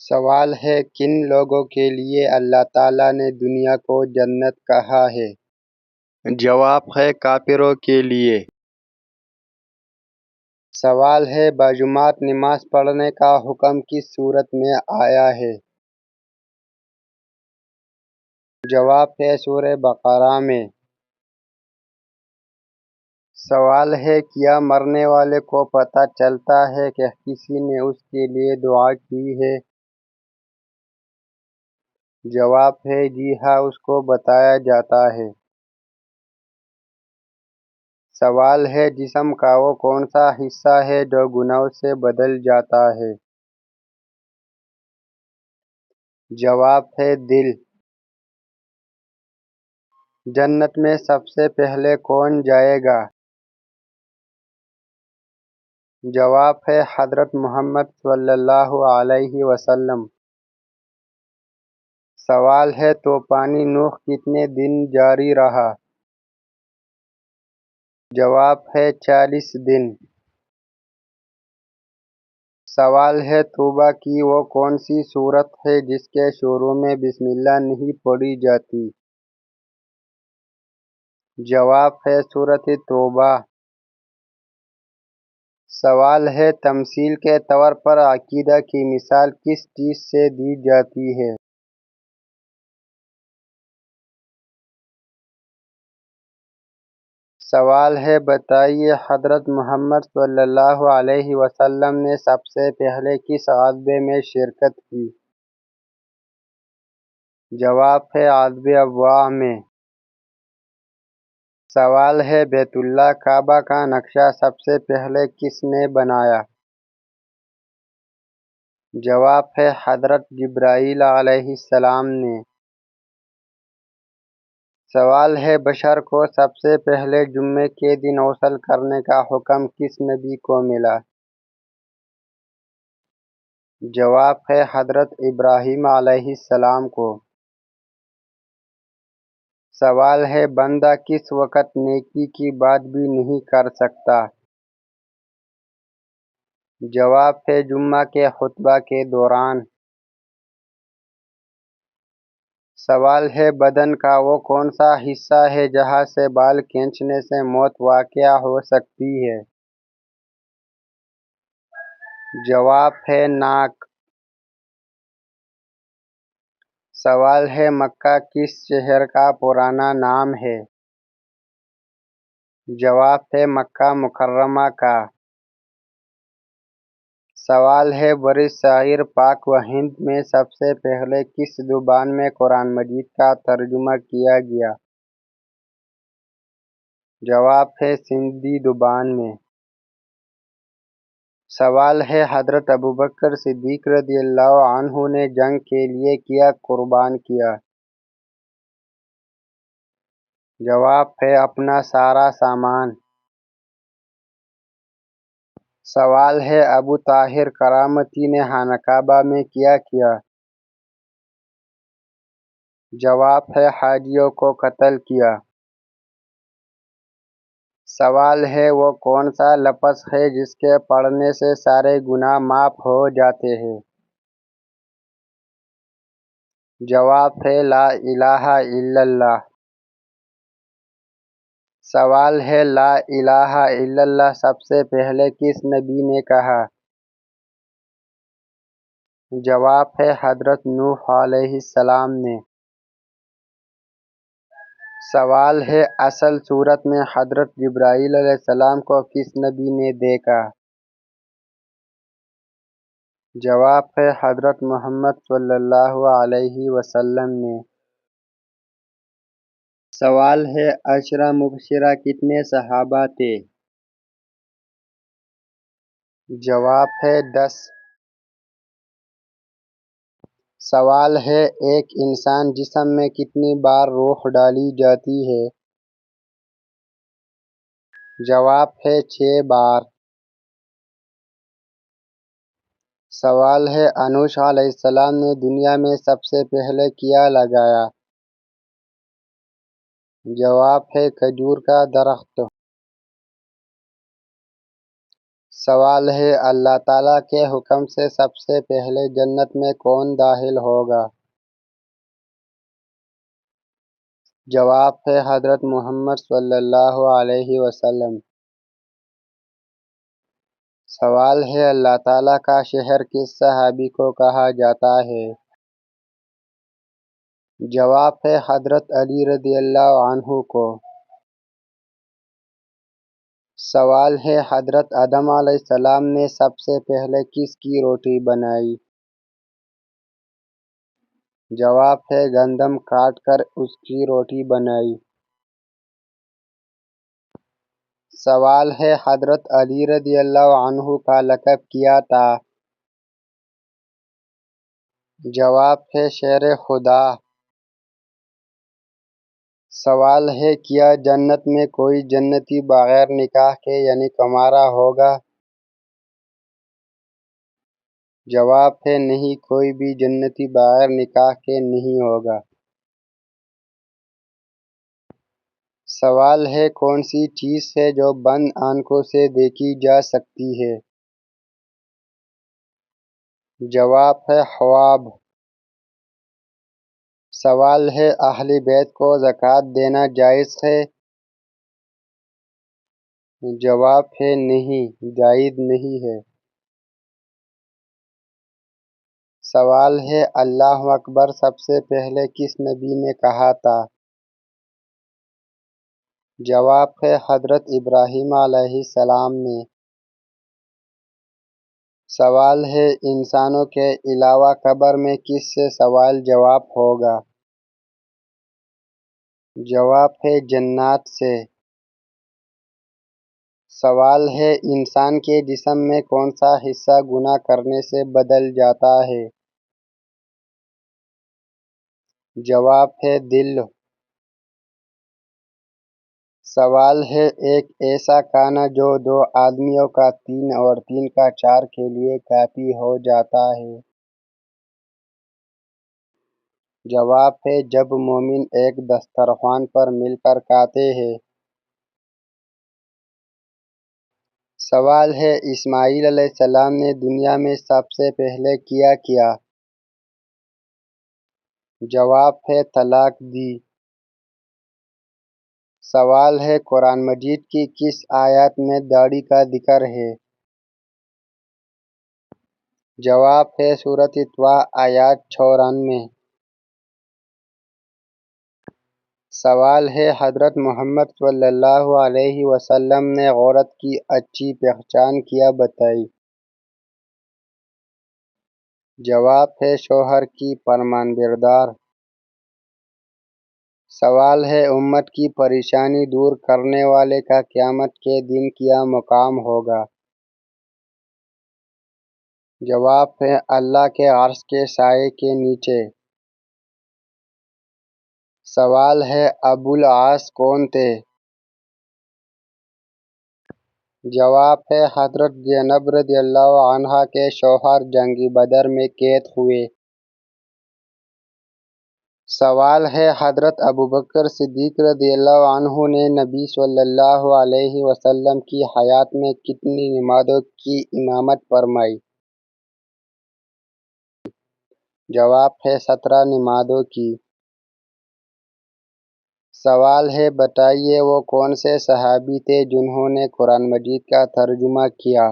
سوال ہے کن لوگوں کے لیے اللہ تعالیٰ نے دنیا کو جنت کہا ہے؟ جواب ہے کافروں کے لیے۔ سوال ہے باجماعت نماز پڑھنے کا حکم کس صورت میں آیا ہے؟ جواب ہے سورہ بقرہ میں۔ سوال ہے کیا مرنے والے کو پتہ چلتا ہے کہ کسی نے اس کے لیے دعا کی ہے؟ جواب ہے جی ہاں، اس کو بتایا جاتا ہے۔ سوال ہے جسم کا وہ کون سا حصہ ہے جو گناہوں سے بدل جاتا ہے؟ جواب ہے دل۔ جنت میں سب سے پہلے کون جائے گا؟ جواب ہے حضرت محمد صلی اللہ علیہ وسلم۔ سوال ہے طوفان نوح کتنے دن جاری رہا؟ جواب ہے 40 دن۔ سوال ہے توبہ کی وہ کون سی صورت ہے جس کے شروع میں بسم اللہ نہیں پڑھی جاتی؟ جواب ہے سورۃ توبہ۔ سوال ہے تمثیل کے طور پر عقیدہ کی مثال کس چیز سے دی جاتی ہے؟ سوال ہے بتائیے حضرت محمد صلی اللہ علیہ وسلم نے سب سے پہلے کس غزوے میں شرکت کی؟ جواب ہے غزوہ ابواء میں۔ سوال ہے بیت اللہ کعبہ کا نقشہ سب سے پہلے کس نے بنایا؟ جواب ہے حضرت جبرائیل علیہ السلام نے۔ سوال ہے بشر کو سب سے پہلے جمعے کے دن غسل کرنے کا حکم کس نبی کو ملا؟ جواب ہے حضرت ابراہیم علیہ السلام کو۔ سوال ہے بندہ کس وقت نیکی کی بات بھی نہیں کر سکتا؟ جواب ہے جمعہ کے خطبہ کے دوران۔ سوال ہے بدن کا وہ کون سا حصہ ہے جہاں سے بال کھینچنے سے موت واقع ہو سکتی ہے؟ جواب ہے ناک۔ سوال ہے مکہ کس شہر کا پرانا نام ہے؟ جواب ہے مکہ مکرمہ کا۔ سوال ہے برصغیر پاک و ہند میں سب سے پہلے کس زبان میں قرآن مجید کا ترجمہ کیا گیا؟ جواب ہے سندھی زبان میں۔ سوال ہے حضرت ابوبکر صدیق رضی اللہ عنہ نے جنگ کے لیے کیا قربان کیا؟ جواب ہے اپنا سارا سامان۔ سوال ہے ابو طاہر کرامتی نے خانہ کعبہ میں کیا کیا؟ جواب ہے حاجیوں کو قتل کیا۔ سوال ہے وہ کون سا لفظ ہے جس کے پڑھنے سے سارے گناہ معاف ہو جاتے ہیں؟ جواب ہے لا الہ الا اللہ۔ سوال ہے لا الہ الا اللہ سب سے پہلے کس نبی نے کہا؟ جواب ہے حضرت نوح علیہ السلام نے۔ سوال ہے اصل صورت میں حضرت جبرائیل علیہ السلام کو کس نبی نے دیکھا؟ جواب ہے حضرت محمد صلی اللہ علیہ وسلم نے۔ سوال ہے عشرہ مبشرہ کتنے صحابہ تھے؟ جواب ہے 10۔ سوال ہے ایک انسان جسم میں کتنی بار روح ڈالی جاتی ہے؟ جواب ہے 6 بار۔ سوال ہے انوش علیہ السلام نے دنیا میں سب سے پہلے کیا لگایا؟ جواب ہے کھجور کا درخت۔ سوال ہے اللہ تعالیٰ کے حکم سے سب سے پہلے جنت میں کون داخل ہوگا؟ جواب ہے حضرت محمد صلی اللہ علیہ وسلم۔ سوال ہے اللہ تعالیٰ کا شہر کس صحابی کو کہا جاتا ہے؟ جواب ہے حضرت علی رضی اللہ عنہ کو۔ سوال ہے حضرت آدم علیہ السلام نے سب سے پہلے کس کی روٹی بنائی؟ جواب ہے گندم کاٹ کر اس کی روٹی بنائی۔ سوال ہے حضرت علی رضی اللہ عنہ کا لقب کیا تھا؟ جواب ہے شیر خدا۔ سوال ہے کیا جنت میں کوئی جنتی بغیر نکاح کے یعنی کمارہ ہوگا؟ جواب ہے نہیں، کوئی بھی جنتی بغیر نکاح کے نہیں ہوگا۔ سوال ہے کون سی چیز ہے جو بند آنکھوں سے دیکھی جا سکتی ہے؟ جواب ہے خواب۔ سوال ہے اہل بیت کو زکوٰۃ دینا جائز ہے؟ جواب ہے نہیں، جائز نہیں ہے۔ سوال ہے اللہ اکبر سب سے پہلے کس نبی نے کہا تھا؟ جواب ہے حضرت ابراہیم علیہ السلام نے۔ سوال ہے انسانوں کے علاوہ قبر میں کس سے سوال جواب ہوگا؟ جواب ہے جنات سے۔ سوال ہے انسان کے جسم میں کون سا حصہ گناہ کرنے سے بدل جاتا ہے؟ جواب ہے دل۔ سوال ہے ایک ایسا کھانا جو 2 آدمیوں کا 3 اور 3 کا 4 کے لیے کافی ہو جاتا ہے؟ جواب ہے جب مومن ایک دسترخوان پر مل کر کھاتے ہیں۔ سوال ہے اسماعیل علیہ السلام نے دنیا میں سب سے پہلے کیا کیا؟ جواب ہے طلاق دی۔ سوال ہے قرآن مجید کی کس آیت میں داڑھی کا ذکر ہے؟ جواب ہے سورۃ طٰہٰ آیت 94۔ سوال ہے حضرت محمد صلی اللہ علیہ وسلم نے عورت کی اچھی پہچان کیا بتائی؟ جواب ہے شوہر کی فرمان بردار۔ سوال ہے امت کی پریشانی دور کرنے والے کا قیامت کے دن کیا مقام ہوگا؟ جواب ہے اللہ کے عرش کے سائے کے نیچے۔ سوال ہے ابو العاص کون تھے؟ جواب ہے حضرت زینب رضی اللہ عنہا کے شوہر جنگ بدر میں قید ہوئے۔ سوال ہے حضرت ابوبکر صدیق رضی اللہ عنہ نے نبی صلی اللہ علیہ وسلم کی حیات میں کتنی نمازوں کی امامت فرمائی؟ جواب ہے 17 نمازوں کی۔ سوال ہے بتائیے وہ کون سے صحابی تھے جنہوں نے قرآن مجید کا ترجمہ کیا؟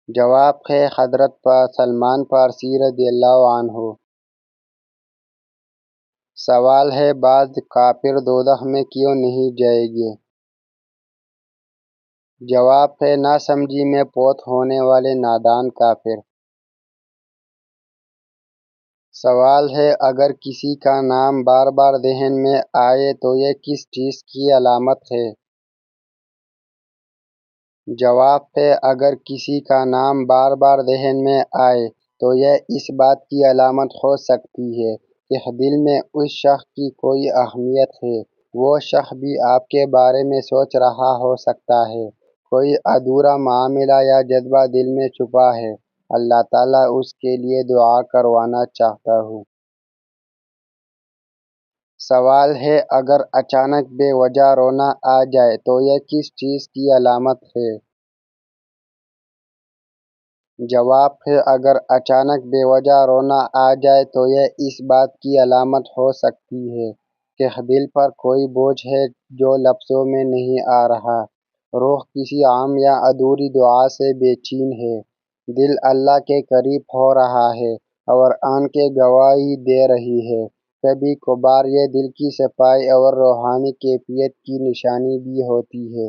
جواب ہے حضرت سلمان فارسی رضی اللہ عنہ۔ سوال ہے بعض کافر دوزخ میں کیوں نہیں جائیں گے؟ جواب ہے ناسمجھی میں فوت ہونے والے نادان کافر۔ سوال ہے اگر کسی کا نام بار بار ذہن میں آئے تو یہ کس چیز کی علامت ہے؟ جواب ہے اگر کسی کا نام بار بار ذہن میں آئے تو یہ اس بات کی علامت ہو سکتی ہے کہ دل میں اس شخص کی کوئی اہمیت ہے، وہ شخص بھی آپ کے بارے میں سوچ رہا ہو سکتا ہے، کوئی ادھورا معاملہ یا جذبہ دل میں چھپا ہے، اللہ تعالیٰ اس کے لیے دعا کروانا چاہتا ہوں۔ سوال ہے اگر اچانک بے وجہ رونا آ جائے تو یہ کس چیز کی علامت ہے؟ جواب ہے اگر اچانک بے وجہ رونا آ جائے تو یہ اس بات کی علامت ہو سکتی ہے کہ دل پر کوئی بوجھ ہے جو لفظوں میں نہیں آ رہا۔ روح کسی عام یا ادھوری دعا سے بے چین ہے۔ دل اللہ کے قریب ہو رہا ہے اور آنکھیں گواہی دے رہی ہے۔ کبھی کبھار یہ دل کی صفائی اور روحانی کیفیت کی نشانی بھی ہوتی ہے۔